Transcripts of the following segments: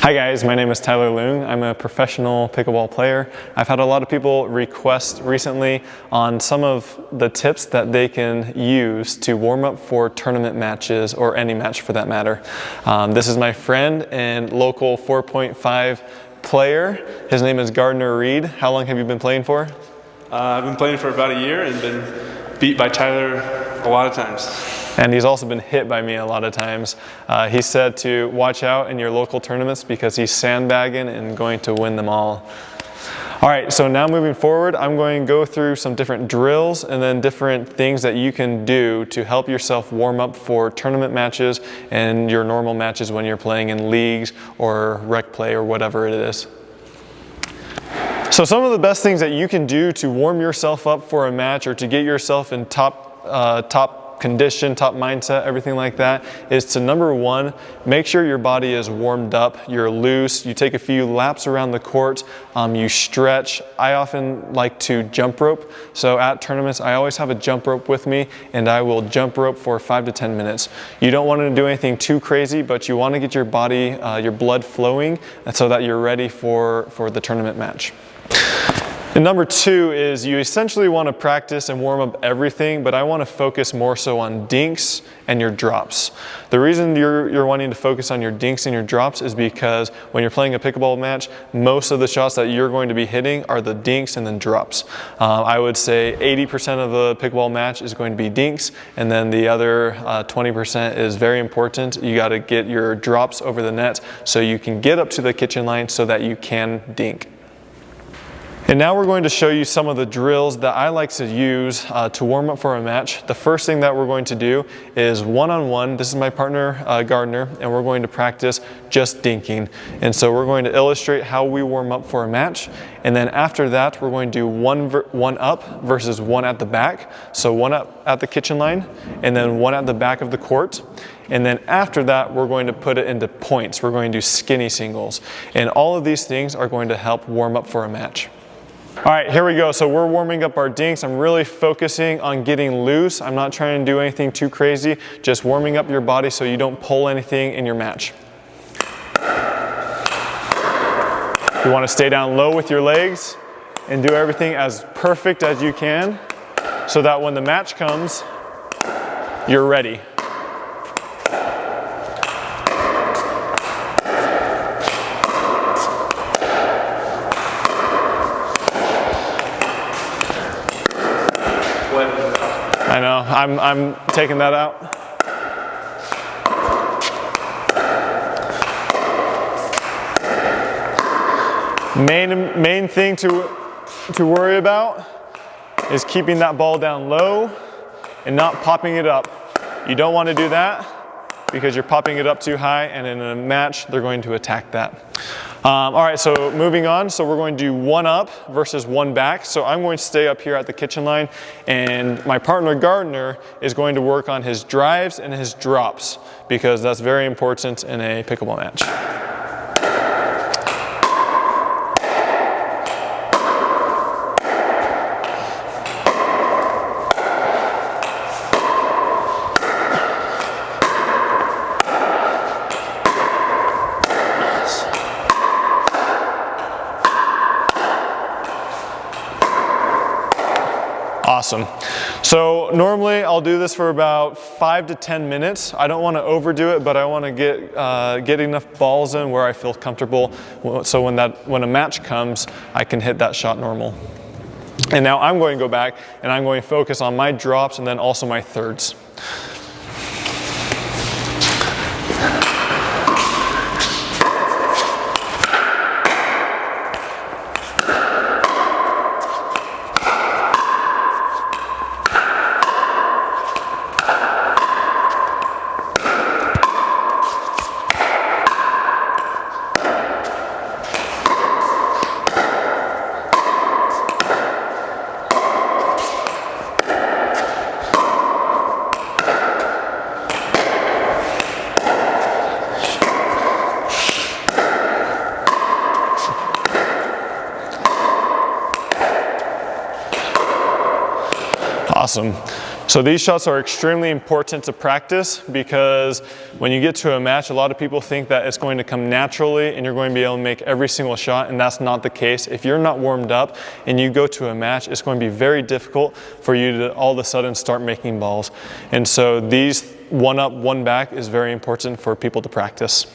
Hi guys, my name is Tyler Leung. I'm a professional pickleball player. I've had a lot of people request recently on some of the tips that they can use to warm up for tournament matches or any match for that matter. This is my friend and local 4.5 player. His name is Gardner Reed. How long have you been playing for? I've been playing for about a year and been beat by Tyler a lot of times. And he's also been hit by me a lot of times. He said to watch out in your local tournaments because he's sandbagging and going to win them all. All right, so now moving forward, I'm going to go through some different drills and then different things that you can do to help yourself warm up for tournament matches and your normal matches when you're playing in leagues or rec play or whatever it is. So some of the best things that you can do to warm yourself up for a match or to get yourself in top condition, top mindset, everything like that, is to number one, make sure your body is warmed up, you're loose, you take a few laps around the court, you stretch. I often like to jump rope, so at tournaments I always have a jump rope with me and I will jump rope for 5 to 10 minutes. You don't want to do anything too crazy, but you want to get your body, your blood flowing so that you're ready for the tournament match. And number two is you essentially want to practice and warm up everything, but I want to focus more so on dinks and your drops. The reason you're wanting to focus on your dinks and your drops is because when you're playing a pickleball match, most of the shots that you're going to be hitting are the dinks and then drops. I would say 80% of a pickleball match is going to be dinks, and then the other 20% is very important. You got to get your drops over the net so you can get up to the kitchen line so that you can dink. And now we're going to show you some of the drills that I like to use to warm up for a match. The first thing that we're going to do is one-on-one. This is my partner, Gardner, and we're going to practice just dinking. And so we're going to illustrate how we warm up for a match. And then after that, we're going to do one up versus one at the back. So one up at the kitchen line, and then one at the back of the court. And then after that, we're going to put it into points. We're going to do skinny singles. And all of these things are going to help warm up for a match. All right, here we go. So we're warming up our dinks. I'm really focusing on getting loose. I'm not trying to do anything too crazy, just warming up your body so you don't pull anything in your match. You want to stay down low with your legs and do everything as perfect as you can so that when the match comes, you're ready. I know, I'm taking that out. Main thing to worry about is keeping that ball down low and not popping it up. You don't want to do that because you're popping it up too high, and in a match they're going to attack that. All right, so moving on, so we're going to do one up versus one back. So I'm going to stay up here at the kitchen line, and my partner Gardner is going to work on his drives and his drops because that's very important in a pickleball match. Awesome. So normally I'll do this for about 5 to 10 minutes. I don't want to overdo it, but I want to get enough balls in where I feel comfortable. So when a match comes, I can hit that shot normal. And now I'm going to go back and I'm going to focus on my drops and then also my thirds. Awesome. So these shots are extremely important to practice because when you get to a match, a lot of people think that it's going to come naturally and you're going to be able to make every single shot, and that's not the case. If you're not warmed up and you go to a match, it's going to be very difficult for you to all of a sudden start making balls. And so these one up, one back is very important for people to practice.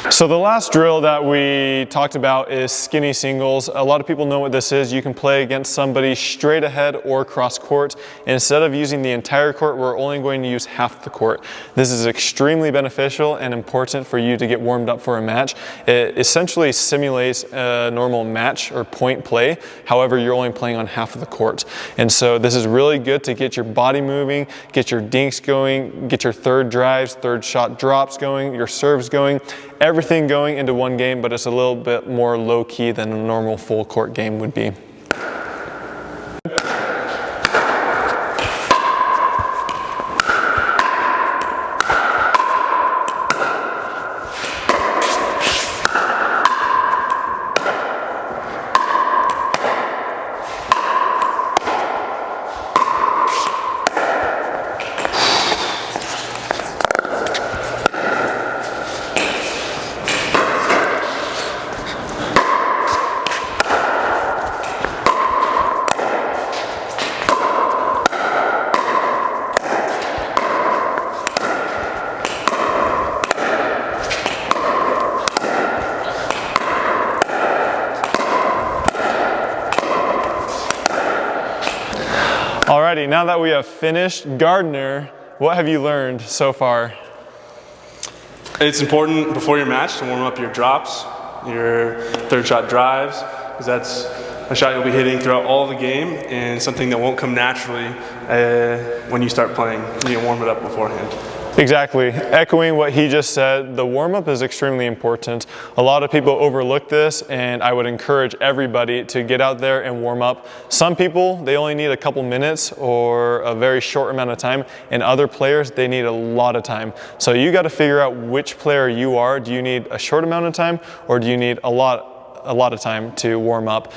So the last drill that we talked about is skinny singles. A lot of people know what this is. You can play against somebody straight ahead or cross court. And instead of using the entire court, we're only going to use half the court. This is extremely beneficial and important for you to get warmed up for a match. It essentially simulates a normal match or point play. However, you're only playing on half of the court. And so this is really good to get your body moving, get your dinks going, get your third drives, third shot drops going, your serves going. Everything going into one game, but it's a little bit more low-key than a normal full court game would be. Alrighty, now that we have finished Gardner, what have you learned so far? It's important before your match to warm up your drops, your third shot drives, because that's a shot you'll be hitting throughout all the game and something that won't come naturally when you start playing. You need to warm it up beforehand. Exactly. Echoing what he just said, the warm-up is extremely important. A lot of people overlook this, and I would encourage everybody to get out there and warm up. Some people, they only need a couple minutes or a very short amount of time, and other players, they need a lot of time. So you got to figure out which player you are. Do you need a short amount of time, or do you need a lot of time to warm up?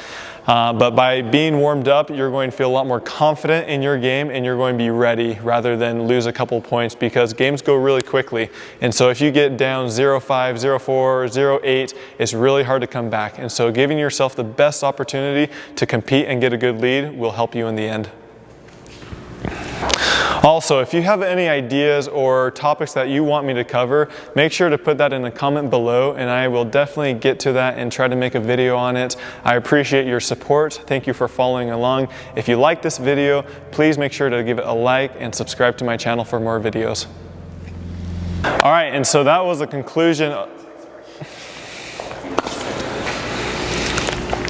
But by being warmed up, you're going to feel a lot more confident in your game, and you're going to be ready rather than lose a couple points, because games go really quickly. And so if you get down 0-5, 0-4, 0-8, it's really hard to come back. And so giving yourself the best opportunity to compete and get a good lead will help you in the end. Also, if you have any ideas or topics that you want me to cover, make sure to put that in a comment below, and I will definitely get to that and try to make a video on it. I appreciate your support. Thank you for following along. If you like this video, please make sure to give it a like and subscribe to my channel for more videos. All right, and so that was the conclusion.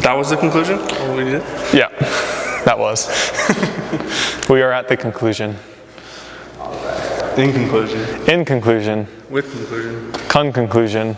That was the conclusion? What we did? Yeah, that was. We are at the conclusion. In conclusion. In conclusion. With conclusion. Conclusion.